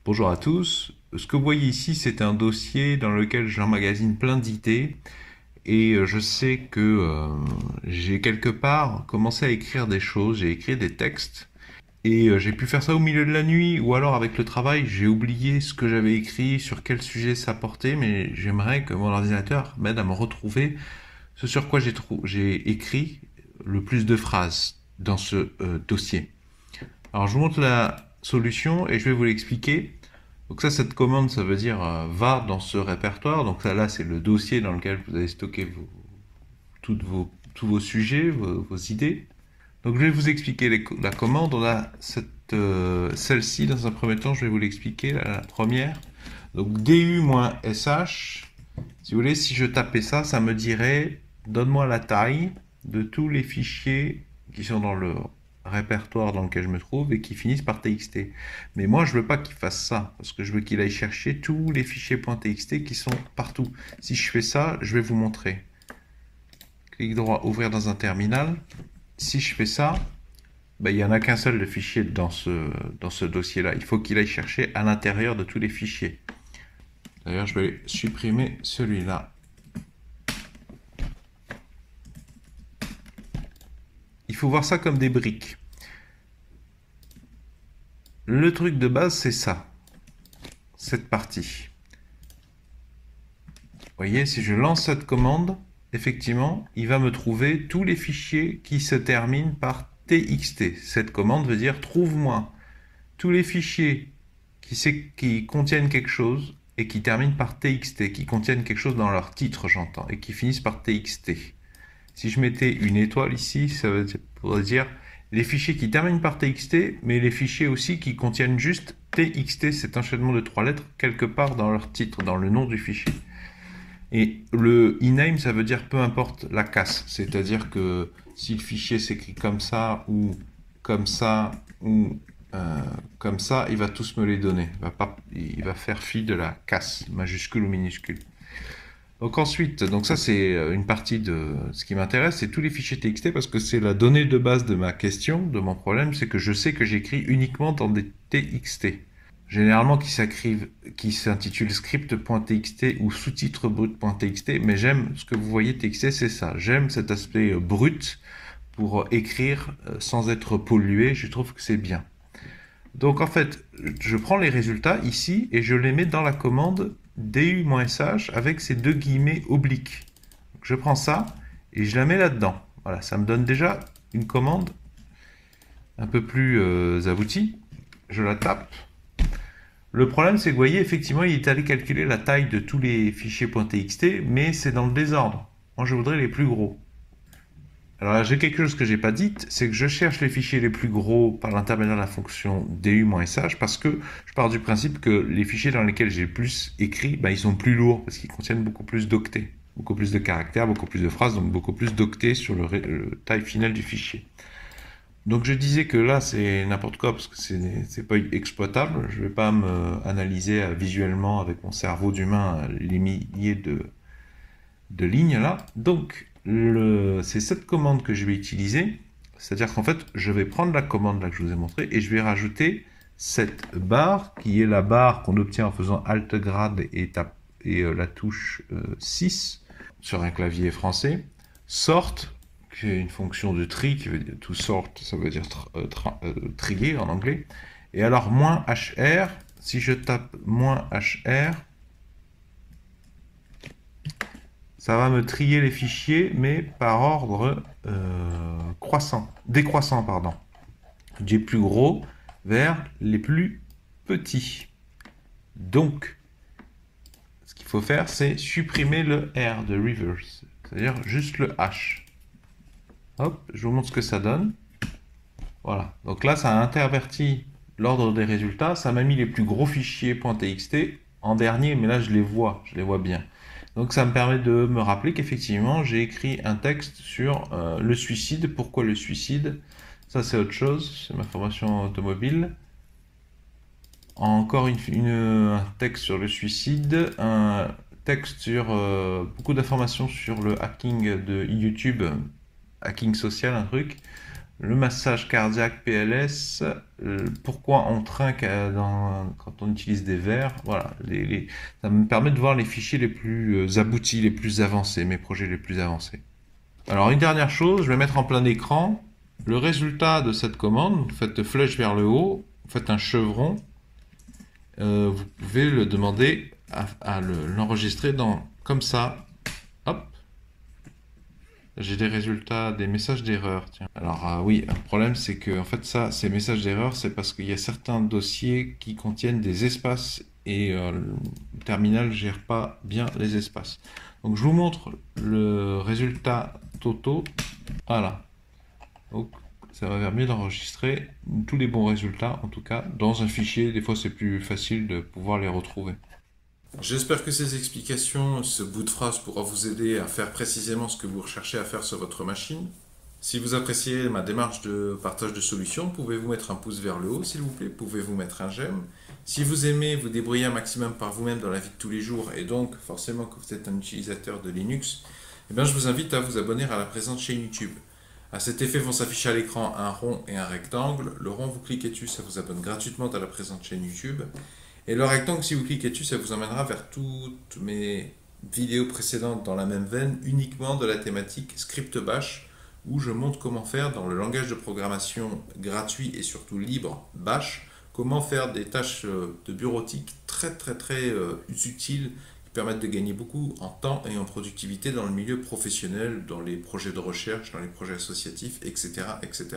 Bonjour à tous. Ce que vous voyez ici, c'est un dossier dans lequel j'emmagasine plein d'idées et je sais que j'ai quelque part commencé à écrire des choses, j'ai écrit des textes et j'ai pu faire ça au milieu de la nuit ou alors avec le travail, j'ai oublié ce que j'avais écrit, sur quel sujet ça portait, mais j'aimerais que mon ordinateur m'aide à me retrouver ce sur quoi j'ai écrit le plus de phrases dans ce dossier. Alors je vous montre la solution et je vais vous l'expliquer. Donc ça, cette commande, ça veut dire va dans ce répertoire. Donc ça, là, c'est le dossier dans lequel vous allez stocker tous vos sujets, vos idées. Donc je vais vous expliquer la commande. On a celle-ci dans un premier temps, je vais vous l'expliquer, la première. Donc du-sh, si vous voulez, si je tapais ça, ça me dirait donne-moi la taille de tous les fichiers qui sont dans le répertoire dans lequel je me trouve et qui finissent par txt. Mais moi, je veux pas qu'il fasse ça, parce que je veux qu'il aille chercher tous les fichiers .txt qui sont partout. Si je fais ça, je vais vous montrer. Clic droit, ouvrir dans un terminal. Si je fais ça, ben, il n'y en a qu'un seul de fichier dans ce dossier-là. Il faut qu'il aille chercher à l'intérieur de tous les fichiers. D'ailleurs, je vais supprimer celui-là. Il faut voir ça comme des briques. Le truc de base, c'est ça. Cette partie. Vous voyez, si je lance cette commande, effectivement, il va me trouver tous les fichiers qui se terminent par txt. Cette commande veut dire trouve-moi tous les fichiers qui contiennent quelque chose et qui terminent par txt, qui contiennent quelque chose dans leur titre, j'entends, et qui finissent par txt. Si je mettais une étoile ici, ça voudrait dire les fichiers qui terminent par txt, mais les fichiers aussi qui contiennent juste txt, cet enchaînement de 3 lettres, quelque part dans leur titre, dans le nom du fichier. Et le ename, ça veut dire peu importe la casse, c'est-à-dire que si le fichier s'écrit comme ça, ou comme ça, ou comme ça, il va tous me les donner. Il va faire fi de la casse, majuscule ou minuscule. Donc ensuite, donc ça c'est une partie de ce qui m'intéresse, c'est tous les fichiers txt parce que c'est la donnée de base de ma question, de mon problème, c'est que je sais que j'écris uniquement dans des txt. Généralement qui s'intitule script.txt ou sous-titre brut.txt, mais j'aime ce que vous voyez txt, c'est ça. J'aime cet aspect brut pour écrire sans être pollué, je trouve que c'est bien. Donc en fait, je prends les résultats ici et je les mets dans la commande du-sh avec ces deux guillemets obliques. Donc je prends ça et je la mets là-dedans. Voilà, ça me donne déjà une commande un peu plus aboutie. Je la tape. Le problème, c'est que vous voyez, effectivement, il est allé calculer la taille de tous les fichiers .txt, mais c'est dans le désordre. Moi, je voudrais les plus gros. Alors là, j'ai quelque chose que j'ai pas dit, c'est que je cherche les fichiers les plus gros par l'intermédiaire de la fonction du-sh parce que je pars du principe que les fichiers dans lesquels j'ai le plus écrit, ils sont plus lourds parce qu'ils contiennent beaucoup plus d'octets, beaucoup plus de caractères, beaucoup plus de phrases, donc beaucoup plus d'octets sur le taille finale du fichier. Donc je disais que là c'est n'importe quoi parce que c'est pas exploitable, je vais pas me analyser visuellement avec mon cerveau d'humain les milliers de lignes là. Donc c'est cette commande que je vais utiliser, c'est-à-dire qu'en fait je vais prendre la commande là que je vous ai montré et je vais rajouter cette barre qui est la barre qu'on obtient en faisant Alt grade et la touche 6 sur un clavier français, sort, qui est une fonction de tri, qui veut dire to sort, ça veut dire trier en anglais, et alors -hr, si je tape -hr, ça va me trier les fichiers, mais par ordre décroissant, pardon. Du plus gros vers les plus petits. Donc, ce qu'il faut faire, c'est supprimer le R de reverse, c'est-à-dire juste le H. Hop, je vous montre ce que ça donne. Voilà, donc là, ça a interverti l'ordre des résultats. Ça m'a mis les plus gros fichiers .txt en dernier, mais là, je les vois bien. Donc ça me permet de me rappeler qu'effectivement j'ai écrit un texte sur le suicide. Pourquoi le suicide? Ça c'est autre chose, c'est ma formation automobile. Encore un texte sur le suicide, un texte sur beaucoup d'informations sur le hacking de YouTube, hacking social, un truc. le massage cardiaque PLS, pourquoi on trinque quand on utilise des verres. Voilà, ça me permet de voir les fichiers les plus aboutis, les plus avancés, mes projets les plus avancés. Alors une dernière chose, je vais mettre en plein écran le résultat de cette commande. Vous faites flèche vers le haut, vous faites un chevron. Vous pouvez le demander à l'enregistrer comme ça. Hop. J'ai des résultats, des messages d'erreur. Tiens. Alors oui, le problème c'est que en fait ces messages d'erreur, c'est parce qu'il y a certains dossiers qui contiennent des espaces et le terminal ne gère pas bien les espaces. Donc je vous montre le résultat totaux. Voilà. Donc ça va permettre d'enregistrer tous les bons résultats, en tout cas dans un fichier. Des fois c'est plus facile de pouvoir les retrouver. J'espère que ces explications, ce bout de phrase pourra vous aider à faire précisément ce que vous recherchez à faire sur votre machine. Si vous appréciez ma démarche de partage de solutions, pouvez-vous mettre un pouce vers le haut, s'il vous plaît, pouvez-vous mettre un j'aime. Si vous aimez vous débrouiller un maximum par vous-même dans la vie de tous les jours, et donc forcément que vous êtes un utilisateur de Linux, eh bien, je vous invite à vous abonner à la présente chaîne YouTube. À cet effet vont s'afficher à l'écran un rond et un rectangle. Le rond, vous cliquez dessus, ça vous abonne gratuitement à la présente chaîne YouTube. Et le rectangle, si vous cliquez dessus, ça vous emmènera vers toutes mes vidéos précédentes dans la même veine, uniquement de la thématique script bash, où je montre comment faire dans le langage de programmation gratuit et surtout libre bash, comment faire des tâches de bureautique très utiles qui permettent de gagner beaucoup en temps et en productivité dans le milieu professionnel, dans les projets de recherche, dans les projets associatifs, etc. etc.